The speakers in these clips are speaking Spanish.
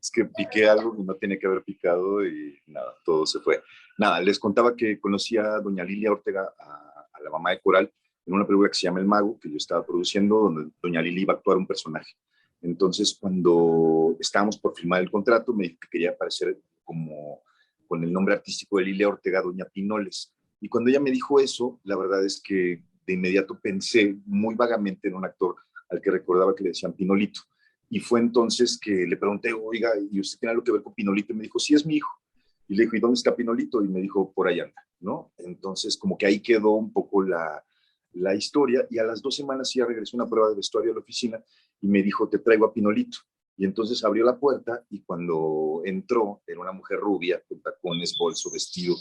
Es que piqué algo que no tenía que haber picado y nada, todo se fue. Nada, les contaba que conocí a doña Lilia Ortega, a la mamá de Coral, en una película que se llama El Mago, que yo estaba produciendo, donde doña Lilia iba a actuar un personaje. Entonces, cuando estábamos por firmar el contrato, me dijo que quería aparecer como con el nombre artístico de Lilia Ortega, doña Pinoles. Y cuando ella me dijo eso, la verdad es que de inmediato pensé muy vagamente en un actor al que recordaba que le decían Pinolito. Y fue entonces que le pregunté, oiga, ¿y usted tiene algo que ver con Pinolito? Y me dijo, sí, es mi hijo. Y le dijo, ¿y dónde está Pinolito? Y me dijo, por ahí anda, ¿no? Entonces, como que ahí quedó un poco la historia. Y a las 2 semanas ya regresó una prueba de vestuario a la oficina y me dijo, te traigo a Pinolito. Y entonces abrió la puerta y cuando entró, era una mujer rubia, con tacones, bolso, vestido.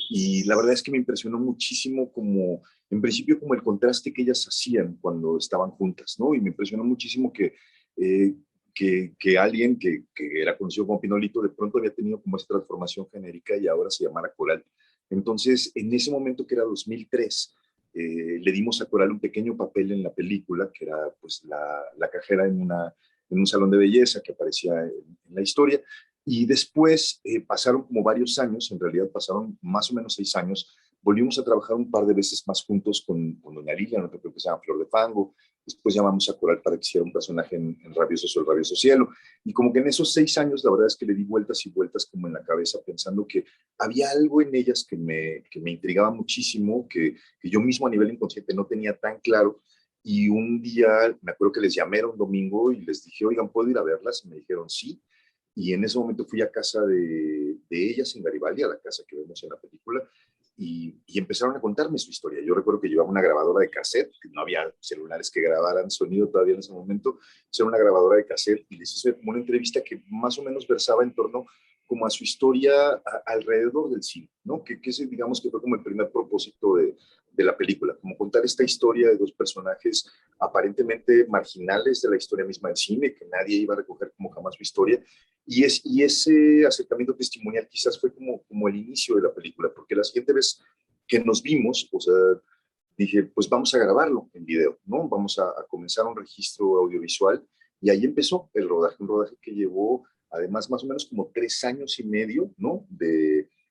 Y la verdad es que me impresionó muchísimo como, en principio, como el contraste que ellas hacían cuando estaban juntas, ¿no? Y me impresionó muchísimo eh, que alguien que era conocido como Pinolito de pronto había tenido como esa transformación genérica y ahora se llamara Coral. Entonces, en ese momento que era 2003, le dimos a Coral un pequeño papel en la película, que era pues la cajera en un salón de belleza que aparecía en la historia. Y después pasaron como varios años, en realidad pasaron más o menos 6 años, volvimos a trabajar un par de veces más juntos con doña Lilia, en otra película que se llama Flor de Fango. Después llamamos a Coral para que hiciera un personaje en Rabioso Sol, Rabioso Cielo. Y como que en esos 6 años, la verdad es que le di vueltas y vueltas como en la cabeza, pensando que había algo en ellas que me intrigaba muchísimo, que yo mismo a nivel inconsciente no tenía tan claro. Y un día, me acuerdo que les llamé, era un domingo, y les dije, oigan, ¿puedo ir a verlas? Y me dijeron, sí. Y en ese momento fui a casa de ellas en Garibaldi, a la casa que vemos en la película, y empezaron a contarme su historia. Yo recuerdo que llevaba una grabadora de cassette, que no había celulares que grabaran sonido todavía en ese momento, era una grabadora de cassette y les hice como una entrevista que más o menos versaba en torno como a su historia alrededor del cine, ¿no? Que ese, digamos que fue como el primer propósito de la película, como contar esta historia de dos personajes aparentemente marginales de la historia misma del cine, que nadie iba a recoger como jamás su historia, y ese acercamiento testimonial quizás fue como el inicio de la película, porque la siguiente vez que nos vimos, o sea, dije, pues vamos a grabarlo en video, ¿no? Vamos a comenzar un registro audiovisual, y ahí empezó el rodaje, un rodaje que llevó además más o menos como 3 años y medio, ¿no?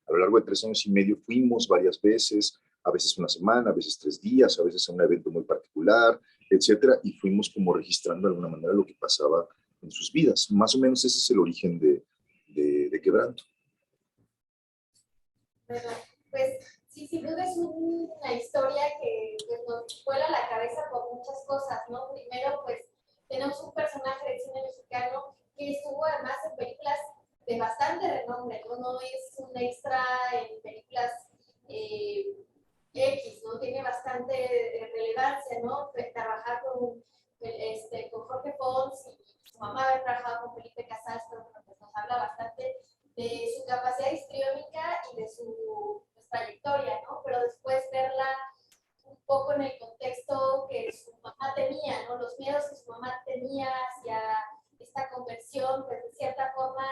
A lo largo de 3 años y medio fuimos varias veces, a veces una semana, a veces 3 días, a veces a un evento muy particular, etcétera, y fuimos como registrando de alguna manera lo que pasaba en sus vidas. Más o menos ese es el origen de Quebranto. Bueno, pues sí, sin duda es una historia que pues, nos vuela la cabeza por muchas cosas, ¿no? Primero, pues tenemos un personaje del cine mexicano que estuvo además en películas de bastante renombre, ¿no? No es un extra en películas X, ¿no? Tiene bastante relevancia, ¿no? Trabajar con Jorge Pons y su mamá haber trabajado con Felipe Casals, pero bueno, pues nos habla bastante de su capacidad histriónica y de su pues, trayectoria, ¿no? Pero después verla un poco en el contexto que su mamá tenía, ¿no? Los miedos que su mamá tenía hacia esta conversión, pues de cierta forma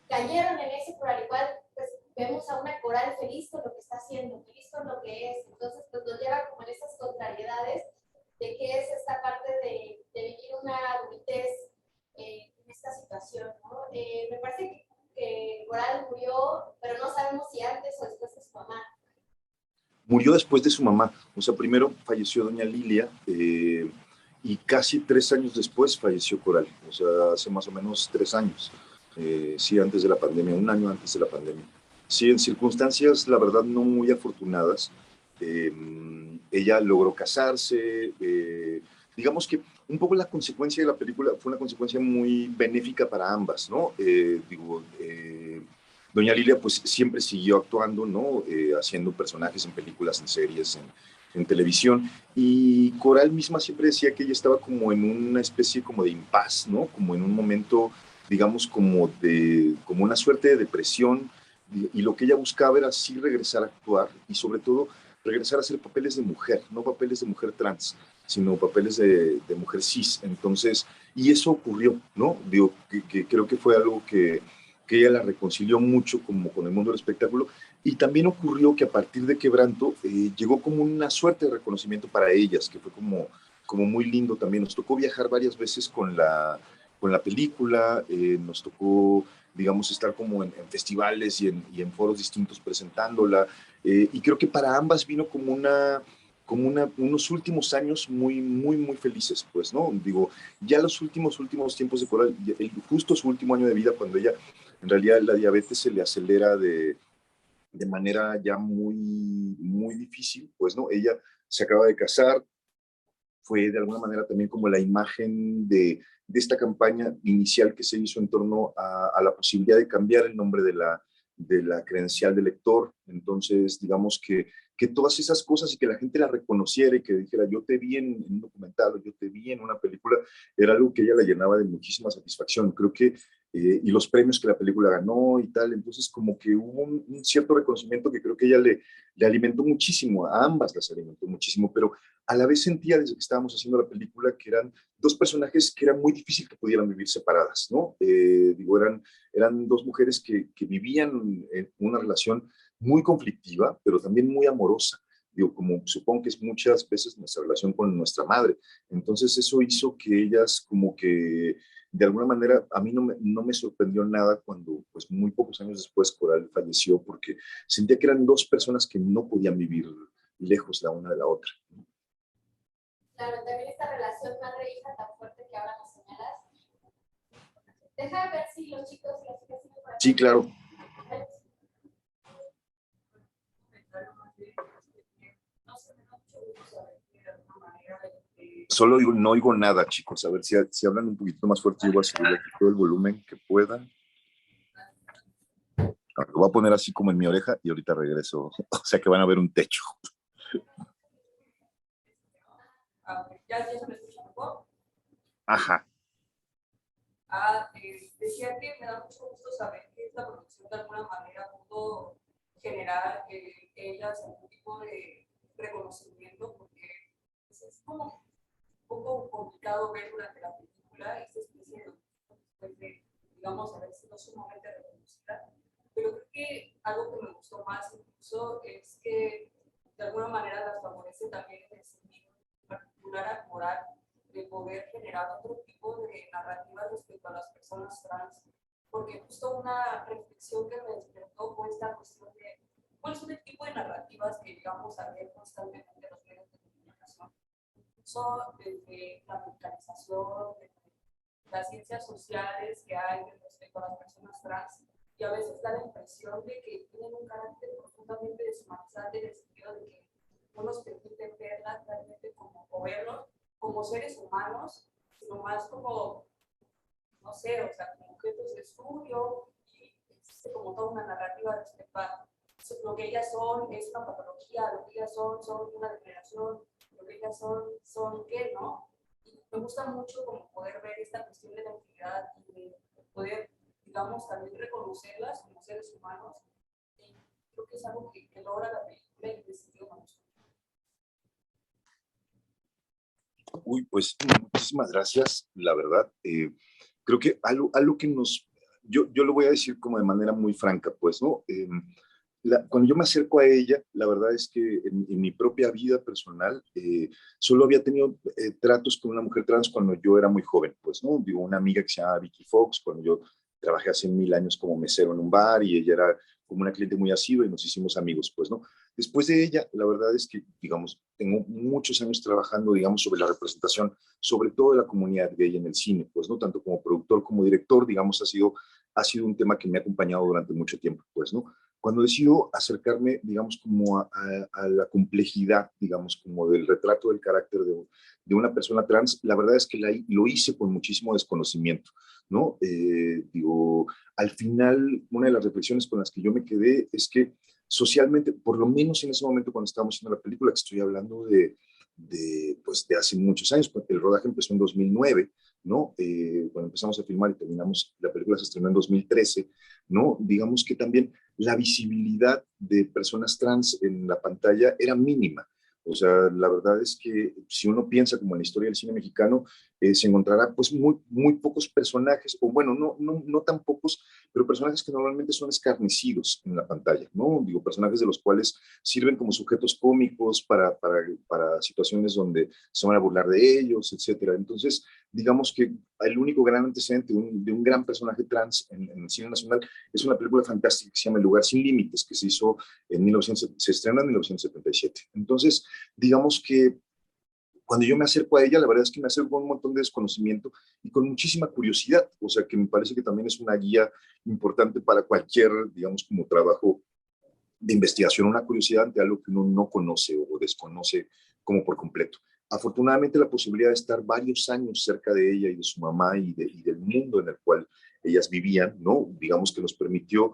cayeron en eso, pero al igual pues vemos a una Coral feliz con lo que está haciendo, feliz con lo que es. Entonces pues nos lleva como en esas contrariedades de qué es esta parte de vivir una adultez en esta situación, ¿no? Me parece que Coral murió, pero no sabemos si antes o después de su mamá. Murió después de su mamá, o sea, primero falleció doña Lilia, y casi 3 años después falleció Coral, o sea, hace más o menos 3 años, sí, antes de la pandemia, un año antes de la pandemia. Sí, en circunstancias, la verdad, no muy afortunadas. eh, Ella logró casarse, digamos que un poco la consecuencia de la película fue una consecuencia muy benéfica para ambas, ¿no? Doña Lilia pues siempre siguió actuando, ¿no? Haciendo personajes en películas, en series, en televisión, y Coral misma siempre decía que ella estaba como en una especie como de impas, ¿no? Como en un momento, digamos, como una suerte de depresión, y lo que ella buscaba era sí regresar a actuar, y sobre todo regresar a hacer papeles de mujer, no papeles de mujer trans, sino papeles de mujer cis. Entonces, y eso ocurrió, ¿no? Digo, que creo que fue algo que ella la reconcilió mucho como con el mundo del espectáculo, y también ocurrió que a partir de Quebranto llegó como una suerte de reconocimiento para ellas, que fue como muy lindo también. Nos tocó viajar varias veces con la película, nos tocó, digamos, estar como en festivales y en foros distintos presentándola, y creo que para ambas vino como unos últimos años muy, muy, muy felices, pues, ¿no? Digo, ya los últimos tiempos de Coral, justo su último año de vida, cuando ella, en realidad la diabetes se le acelera de manera ya muy, muy difícil, pues, ¿no? Ella se acaba de casar, fue de alguna manera también como la imagen de esta campaña inicial que se hizo en torno a la posibilidad de cambiar el nombre de la credencial de lector. Entonces, digamos que todas esas cosas y que la gente la reconociera y que dijera, yo te vi en un documental o yo te vi en una película, era algo que ella la llenaba de muchísima satisfacción. Creo que, y los premios que la película ganó y tal, entonces como que hubo un cierto reconocimiento que creo que ella le alimentó muchísimo, a ambas las alimentó muchísimo, pero a la vez sentía desde que estábamos haciendo la película que eran dos personajes que era muy difícil que pudieran vivir separadas, ¿no? Digo, eran dos mujeres que vivían en una relación muy conflictiva, pero también muy amorosa. Digo, como supongo que es muchas veces nuestra relación con nuestra madre. Entonces eso hizo que ellas como que de alguna manera a mí no me sorprendió nada cuando pues muy pocos años después Coral falleció porque sentía que eran dos personas que no podían vivir lejos la una de la otra. Claro, también esta relación madre-hija tan fuerte que ahora nos señalas. Deja ver si los chicos y las chicas siguen por aquí. Sí, claro. Solo digo, no oigo nada, chicos. A ver si hablan un poquito más fuerte, yo voy a subir aquí todo el volumen que pueda. Lo voy a poner así como en mi oreja y ahorita regreso. O sea que van a ver un techo. ¿Ya se me escucha mejor? Ajá. Decía que me da mucho gusto saber que esta producción de alguna manera pudo generar ellas algún tipo de reconocimiento, porque pues, es como un poco complicado ver durante la película esta especie de, después de, digamos, haber sido sumamente reconocida. Pero creo que algo que me gustó más incluso es que de alguna manera las favorece también en el sentido particular a Coral de poder generar otro tipo de narrativas respecto a las personas trans, porque justo una reflexión que me despertó fue esta cuestión de cuáles son el tipo de narrativas que llegamos a ver constantemente en los medios de comunicación, incluso desde la medicalización, desde las ciencias sociales que hay respecto a las personas trans, y a veces da la impresión de que tienen un carácter profundamente deshumanizante en el sentido de que no nos permiten verlas realmente como, o verlos como seres humanos, sino más como, no sé, o sea, como objetos de estudio, y existe como toda una narrativa respecto a lo que ellas son, es una patología, lo que ellas son una degeneración, lo que ellas son qué, ¿no? Y me gusta mucho como poder ver esta cuestión de la intimidad y de poder, digamos, también reconocerlas como seres humanos, y creo que es algo que logra la película y en ese sentido me gusta. Uy, pues muchísimas gracias, la verdad. Creo que algo que yo lo voy a decir como de manera muy franca, pues, ¿no? Cuando yo me acerco a ella, la verdad es que en mi propia vida personal, solo había tenido tratos con una mujer trans cuando yo era muy joven, pues, ¿no? Digo, una amiga que se llama Vicky Fox, cuando yo trabajé hace 1000 años como mesero en un bar y ella era como una cliente muy asidua y nos hicimos amigos, pues, ¿no? Después de ella, la verdad es que, digamos, tengo muchos años trabajando, digamos, sobre la representación, sobre todo de la comunidad gay en el cine, pues, ¿no? Tanto como productor como director, digamos, ha sido un tema que me ha acompañado durante mucho tiempo, pues, ¿no? Cuando decido acercarme, digamos, como a la complejidad, digamos, como del retrato del carácter de una persona trans, la verdad es que lo hice con muchísimo desconocimiento, ¿no? Digo, al final, una de las reflexiones con las que yo me quedé es que socialmente, por lo menos en ese momento cuando estábamos haciendo la película, que estoy hablando pues, de hace muchos años, porque el rodaje empezó en 2009, ¿no? Cuando empezamos a filmar y terminamos, la película se estrenó en 2013, ¿no? Digamos que también la visibilidad de personas trans en la pantalla era mínima. O sea, la verdad es que si uno piensa como en la historia del cine mexicano, se encontrará pues muy pocos personajes, o bueno, no tan pocos, pero personajes que normalmente son escarnecidos en la pantalla, ¿no? Digo, personajes de los cuales sirven como sujetos cómicos para situaciones donde se van a burlar de ellos, etcétera. Entonces, digamos que el único gran antecedente de un gran personaje trans en el cine nacional es una película fantástica que se llama El lugar sin límites, que se hizo se estrenó en 1977. Entonces, digamos que cuando yo me acerco a ella, la verdad es que me acerco con un montón de desconocimiento y con muchísima curiosidad, o sea que me parece que también es una guía importante para cualquier, digamos, como trabajo de investigación, una curiosidad ante algo que uno no conoce o desconoce como por completo. Afortunadamente la posibilidad de estar varios años cerca de ella y de su mamá y del mundo en el cual ellas vivían, ¿no? Digamos que nos permitió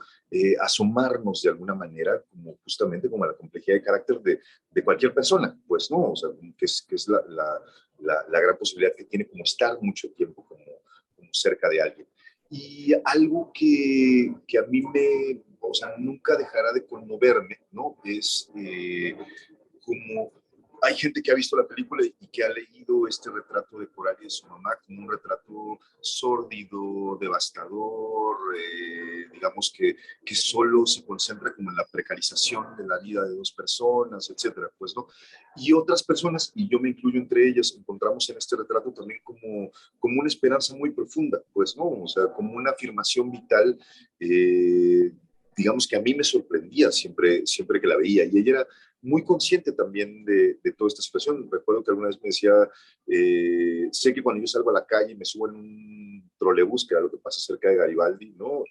asomarnos de alguna manera, como justamente como a la complejidad de carácter de cualquier persona, pues, ¿no? O sea, que es la gran posibilidad que tiene como estar mucho tiempo como cerca de alguien. Y algo que a mí o sea, nunca dejará de conmoverme, ¿no? Es como hay gente que ha visto la película y que ha leído este retrato de Coral y de su mamá como un retrato sórdido, devastador, digamos que solo se concentra como en la precarización de la vida de dos personas, etcétera, pues, ¿no? Y otras personas, y yo me incluyo entre ellas, encontramos en este retrato también como una esperanza muy profunda, pues, ¿no? O sea, como una afirmación vital, digamos que a mí me sorprendía siempre que la veía, y ella era muy consciente también de toda esta situación. Recuerdo que alguna vez me decía, sé que cuando yo salgo a la calle y me subo en un trolebús, que era lo que pasa cerca de Garibaldi, ¿no?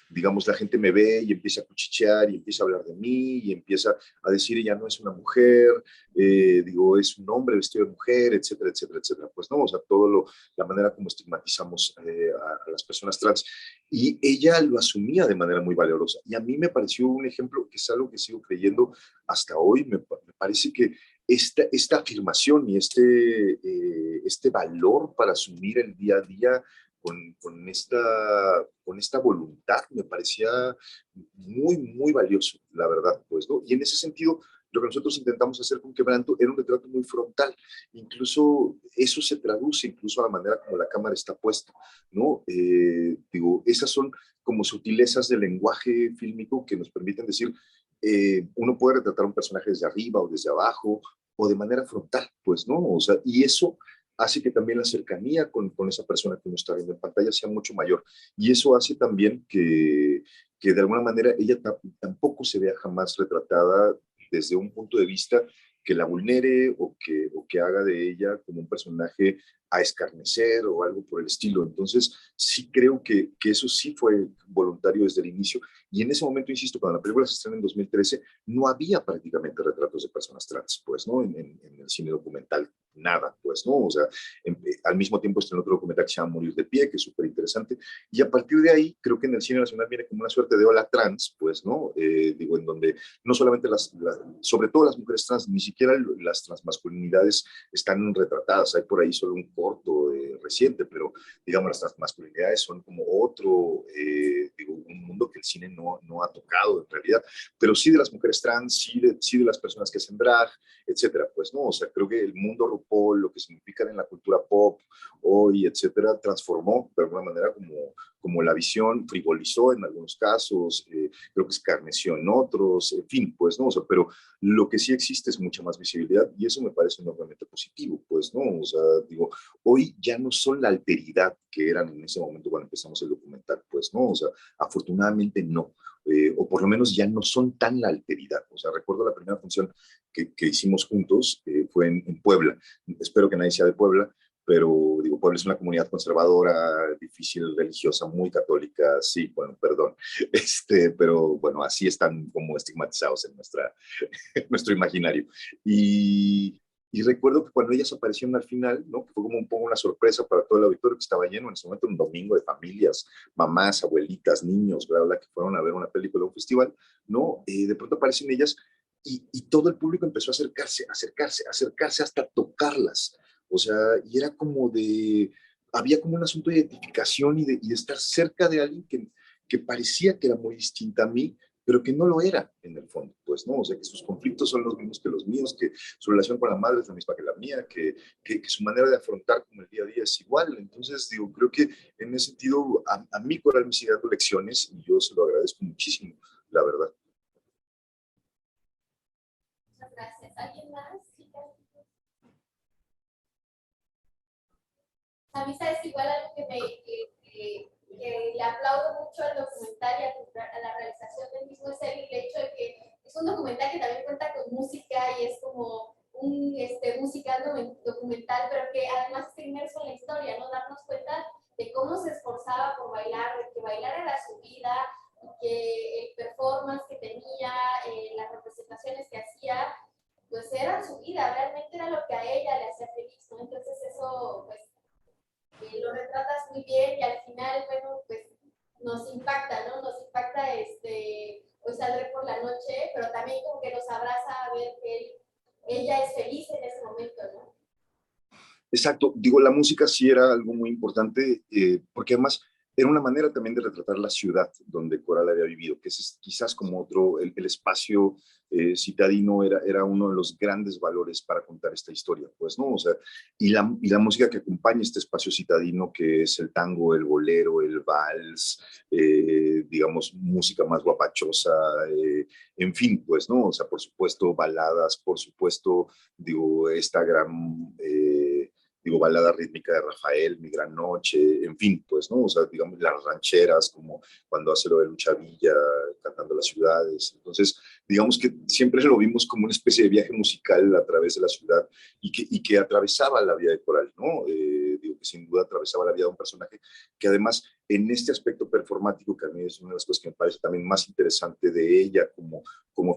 Digamos, la gente me ve y empieza a cuchichear y empieza a hablar de mí y empieza a decir, ella no es una mujer, digo, es un hombre vestido de mujer, etcétera, etcétera, etcétera. Pues no, o sea, la manera como estigmatizamos a las personas trans. Y ella lo asumía de manera muy valorosa. Y a mí me pareció un ejemplo que es algo que sigo creyendo hasta hoy. Me parece que esta afirmación y este valor para asumir el día a día con esta voluntad me parecía muy valioso, la verdad, pues, ¿no? Y en ese sentido, lo que nosotros intentamos hacer con Quebranto era un retrato muy frontal. Incluso eso se traduce incluso a la manera como la cámara está puesta, ¿no? Digo, esas son como sutilezas del lenguaje fílmico que nos permiten decir, uno puede retratar a un personaje desde arriba o desde abajo o de manera frontal, pues, ¿no? O sea, y eso hace que también la cercanía con esa persona que uno está viendo en pantalla sea mucho mayor. Y eso hace también que de alguna manera ella tampoco se vea jamás retratada desde un punto de vista que la vulnere o que haga de ella como un personaje a escarnecer o algo por el estilo. Entonces, sí creo que eso sí fue voluntario desde el inicio. Y en ese momento, insisto, cuando la película se estrenó en 2013, no había prácticamente retratos de personas trans, pues, ¿no? En el cine documental, nada, pues, ¿no? O sea, al mismo tiempo está en otro documental que se llama Morir de Pie, que es súper interesante. Y a partir de ahí, creo que en el cine nacional viene como una suerte de ola trans, pues, ¿no? Digo, en donde no solamente sobre todo las mujeres trans, ni siquiera las transmasculinidades están retratadas. Hay por ahí solo un corto reciente, pero digamos, las transmasculinidades son como otro, digo, un mundo que el cine no ha tocado en realidad, pero sí de las mujeres trans, sí de las personas que hacen drag, etcétera, pues, ¿no? O sea, creo que el mundo RuPaul, lo que significa en la cultura pop hoy, etcétera, transformó de alguna manera como la visión, frivolizó en algunos casos, creo que escarneció en otros, en fin, pues, ¿no? O sea, pero lo que sí existe es mucha más visibilidad y eso me parece enormemente positivo, pues, ¿no? O sea, digo, hoy ya no son la alteridad que eran en ese momento cuando empezamos el documental, pues, ¿no? O sea, afortunadamente no. O por lo menos ya no son tan la alteridad. O sea, recuerdo la primera función que hicimos juntos, fue en Puebla. Espero que nadie sea de Puebla, pero digo, Puebla es una comunidad conservadora, difícil, religiosa, muy católica, sí, bueno, perdón, pero bueno, así están como estigmatizados en nuestro imaginario. Y recuerdo que cuando ellas aparecieron al final, ¿no? Que fue como un poco una sorpresa para todo el auditorio que estaba lleno en ese momento, un domingo de familias, mamás, abuelitas, niños, bla, bla, que fueron a ver una película o un festival, ¿no? De pronto aparecen ellas y todo el público empezó a acercarse hasta tocarlas. O sea, y era como había como un asunto de identificación y de estar cerca de alguien que parecía que era muy distinta a mí, pero que no lo era en el fondo, pues, ¿no? O sea, que sus conflictos son los mismos que los míos, que su relación con la madre es la misma que la mía, que su manera de afrontar como el día a día es igual. Entonces, digo, creo que en ese sentido a mí Coral me sigue dando lecciones y yo se lo agradezco muchísimo, la verdad. Muchas gracias. ¿Alguien más? A mí, sabes, igual algo que le aplaudo mucho al documental y a la realización del mismo es el hecho de que es un documental que también cuenta con música y es como un musical documental, pero que además está inmerso en la historia, ¿no? Darnos cuenta de cómo se esforzaba por bailar, de que bailar era su vida, y que el performance que tenía, las representaciones que hacía, pues eran su vida, realmente era lo que a ella le hacía feliz, ¿no? Entonces eso, pues, lo retratas muy bien y al final, bueno, pues nos impacta, ¿no? Nos impacta hoy saldré por la noche, pero también como que nos abraza a ver que ella es feliz en ese momento, ¿no? Exacto, digo, la música sí era algo muy importante, porque además era una manera también de retratar la ciudad donde Coral había vivido, que es quizás como otro, el espacio citadino era uno de los grandes valores para contar esta historia, pues, ¿no? O sea, y la música que acompaña este espacio citadino, que es el tango, el bolero, el vals, digamos, música más guapachosa, en fin, pues, ¿no? O sea, por supuesto, baladas, por supuesto, digo, esta gran... digo, balada rítmica de Rafael, Mi Gran Noche, en fin, pues, ¿no? O sea, digamos, las rancheras, como cuando hace lo de Lucha Villa, cantando las ciudades. Entonces, digamos que siempre lo vimos como una especie de viaje musical a través de la ciudad y que atravesaba la vida de Coral, ¿no? Digo que sin duda atravesaba la vida de un personaje que además, en este aspecto performático, que a mí es una de las cosas que me parece también más interesante de ella como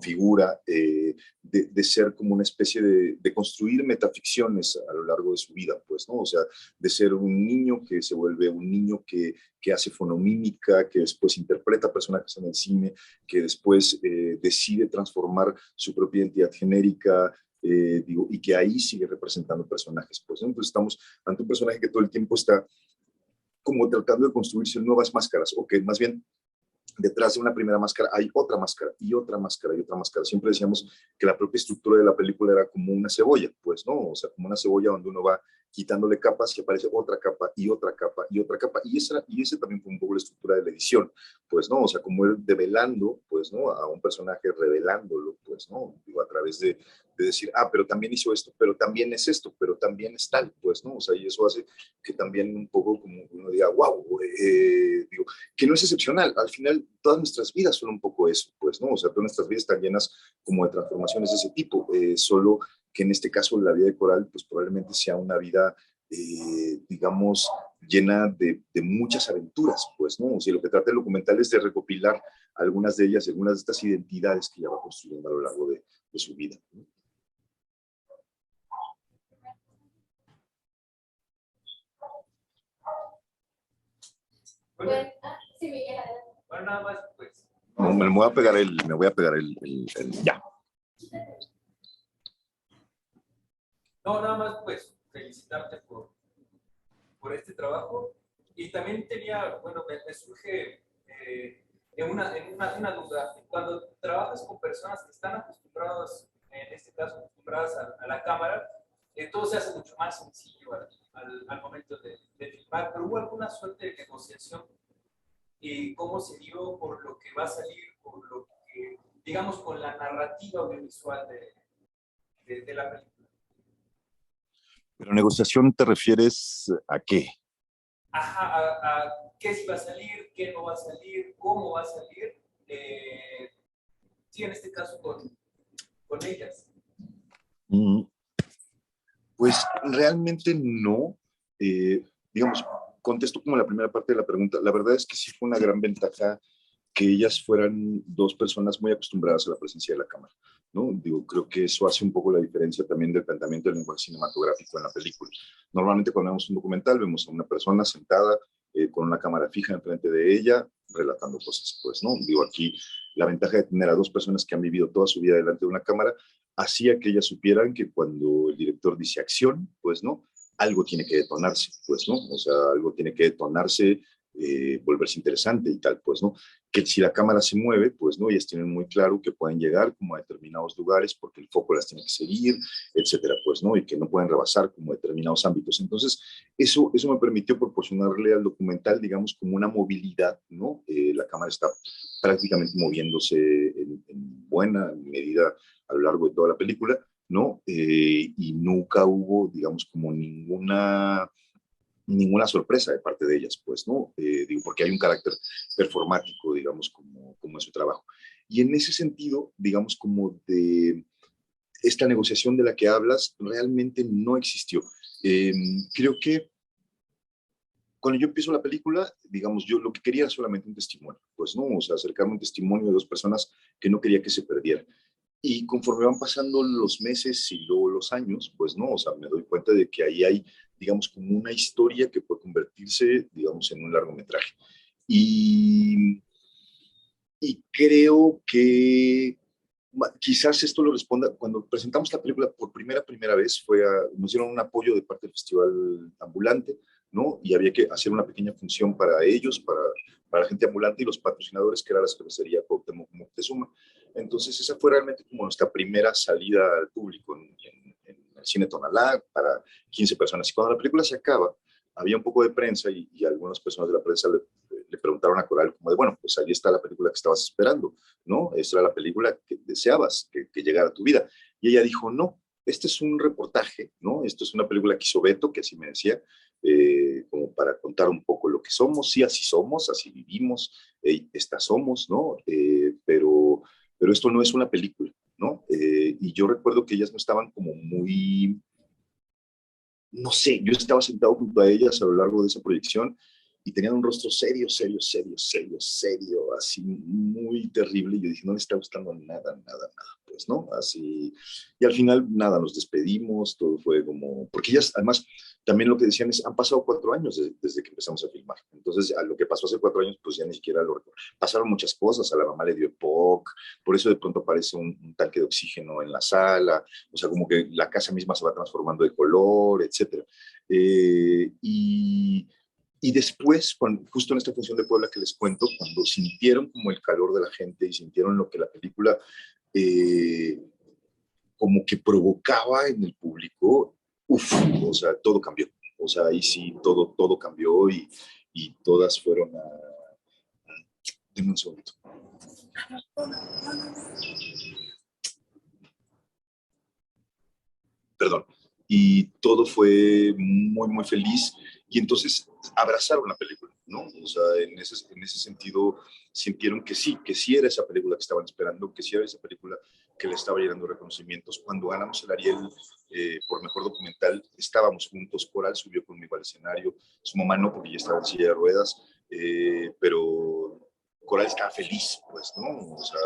figura, de ser como una especie de construir metaficciones a lo largo de su vida, pues, ¿no? O sea, de ser un niño que se vuelve un niño que hace fonomímica, que después interpreta personajes en el cine, que después decide transformar su propia identidad genérica, digo, y que ahí sigue representando personajes, pues, ¿no? Entonces estamos ante un personaje que todo el tiempo está como tratando de construirse nuevas máscaras, o que más bien detrás de una primera máscara hay otra máscara y otra máscara y otra máscara. Siempre decíamos que la propia estructura de la película era como una cebolla, pues, ¿no? O sea, como una cebolla donde uno va quitándole capas y aparece otra capa y otra capa y otra capa. Y ese también fue un poco la estructura de la edición, pues, ¿no? O sea, como él develando, pues, ¿no? A un personaje, revelándolo, pues, ¿no? Digo, a través de decir, pero también hizo esto, pero también es esto, pero también es tal, pues, ¿no? O sea, y eso hace que también un poco como uno diga, wow, digo, que no es excepcional. Al final, todas nuestras vidas son un poco eso, pues, ¿no? O sea, todas nuestras vidas están llenas como de transformaciones de ese tipo, solo que en este caso la vida de Coral, pues probablemente sea una vida, digamos, llena de muchas aventuras, pues, ¿no? O sea, lo que trata el documental es de recopilar algunas de ellas, algunas de estas identidades que ella va construyendo a lo largo de su vida, ¿no? Bueno, sí, Miguel. Bueno, nada más, pues. No, me voy a pegar ya. No, nada más, pues, felicitarte por este trabajo. Y también tenía, bueno, me surge una duda. Cuando trabajas con personas que están acostumbradas, en este caso, acostumbradas a la cámara, todo se hace mucho más sencillo al momento de filmar. Pero ¿hubo alguna suerte de negociación? ¿Y cómo se dio por lo que va a salir, por lo que, digamos, con la narrativa audiovisual de la película? Pero negociación, ¿te refieres a qué? Ajá, a qué sí va a salir, qué no va a salir, cómo va a salir. Sí, en este caso con ellas. Pues realmente no. Digamos, contesto como la primera parte de la pregunta. La verdad es que sí fue una gran ventaja que ellas fueran dos personas muy acostumbradas a la presencia de la cámara, ¿no? Digo, creo que eso hace un poco la diferencia también del planteamiento del lenguaje cinematográfico en la película. Normalmente cuando vemos un documental vemos a una persona sentada con una cámara fija enfrente de ella relatando cosas, pues, ¿no? Digo, aquí la ventaja de tener a dos personas que han vivido toda su vida delante de una cámara hacía que ellas supieran que cuando el director dice acción, pues, ¿no? Algo tiene que detonarse, pues, ¿no? O sea, algo tiene que detonarse, volverse interesante y tal, pues, ¿no? que si la cámara se mueve, pues no, ellas tienen muy claro que pueden llegar como a determinados lugares porque el foco las tiene que seguir, etcétera, pues no, y que no pueden rebasar como determinados ámbitos. Entonces, eso me permitió proporcionarle al documental, digamos, como una movilidad, ¿no? La cámara está prácticamente moviéndose en buena medida a lo largo de toda la película, ¿no? Y nunca hubo, digamos, como ninguna sorpresa de parte de ellas, pues, ¿no? Digo, porque hay un carácter performático, digamos, como es su trabajo. Y en ese sentido, digamos, como de esta negociación de la que hablas, realmente no existió. Creo que cuando yo empiezo la película, digamos, yo lo que quería era solamente un testimonio, pues, ¿no? O sea, acercarme a un testimonio de dos personas que no quería que se perdieran. Y conforme van pasando los meses y luego los años, pues no, o sea, me doy cuenta de que ahí hay, digamos, como una historia que puede convertirse, digamos, en un largometraje. Y, y creo que quizás esto lo responda, cuando presentamos la película por primera vez, nos dieron un apoyo de parte del Festival Ambulante, ¿no? Y había que hacer una pequeña función para ellos, para la gente ambulante y los patrocinadores, que era la cervecería Cuauhtémoc Moctezuma. Entonces esa fue realmente como nuestra primera salida al público en el Cine Tonalá para 15 personas. Y cuando la película se acaba, había un poco de prensa y algunas personas de la prensa le preguntaron a Coral como de, bueno, pues ahí está la película que estabas esperando, ¿no? Esta era la película que deseabas que llegara a tu vida. Y ella dijo, no, este es un reportaje, ¿no? Esto es una película que hizo Beto, que así me decía, como para contar un poco lo que somos. Sí, así somos, así vivimos, estas somos, ¿no? Pero esto no es una película, ¿no? Y yo recuerdo que ellas no estaban como muy, no sé, yo estaba sentado junto a ellas a lo largo de esa proyección y tenían un rostro serio, así muy terrible. Y yo dije, no le está gustando nada, pues, ¿no? Así. Y al final, nada, nos despedimos, todo fue como, porque ellas, además, también lo que decían es, han pasado 4 años desde que empezamos a filmar. Entonces, a lo que pasó hace 4 años, pues ya ni siquiera lo recuerdo. Pasaron muchas cosas, a la mamá le dio EPOC, por eso de pronto aparece un tanque de oxígeno en la sala, o sea, como que la casa misma se va transformando de color, etcétera. Y después, justo en esta función de Puebla que les cuento, cuando sintieron como el calor de la gente y sintieron lo que la película eh, como que provocaba en el público, uff, o sea, todo cambió. O sea, ahí sí, todo cambió y todas fueron a... Denme un segundo. Perdón. Y todo fue muy feliz. Y entonces abrazaron la película, ¿no? O sea, en ese sentido sintieron que sí era esa película que estaban esperando, que sí era esa película que le estaba llenando reconocimientos. Cuando ganamos el Ariel por Mejor Documental, estábamos juntos, Coral subió conmigo al escenario, su mamá no, porque ya estaba en silla de ruedas, pero Coral estaba feliz, pues, ¿no? O sea,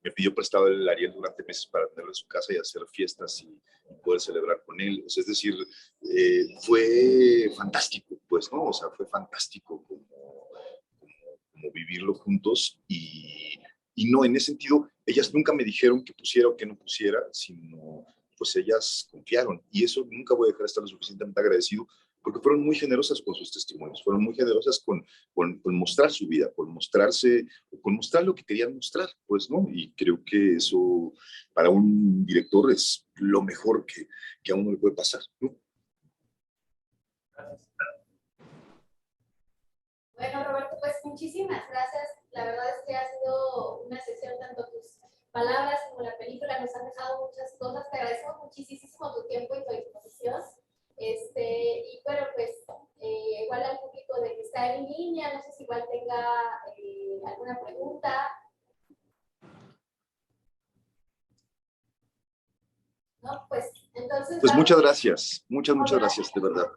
me pidió prestado el Ariel durante meses para tenerlo en su casa y hacer fiestas y poder celebrar con él. O sea, es decir, fue fantástico, pues, ¿no? O sea, fue fantástico como vivirlo juntos y no, en ese sentido, ellas nunca me dijeron que pusiera o que no pusiera, sino pues ellas confiaron y eso nunca voy a dejar de estar lo suficientemente agradecido porque fueron muy generosas con sus testimonios, fueron muy generosas con mostrar su vida, con mostrar lo que querían mostrar, pues, ¿no? Y creo que eso para un director es lo mejor que a uno le puede pasar, ¿no? Bueno, Roberto, pues muchísimas gracias. La verdad es que ha sido una sesión, tanto tus palabras como la película nos han dejado muchas cosas. Te agradecemos muchísimo tu tiempo y tu disposición. Y bueno, pues igual al público de que está en línea, no sé si igual tenga alguna pregunta. ¿No? Pues entonces... Pues muchas gracias, muchas gracias, de verdad,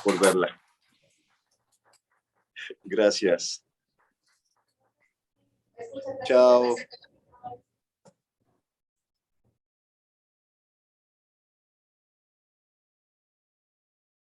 por verla. Gracias. Pues, muchas gracias. Chao.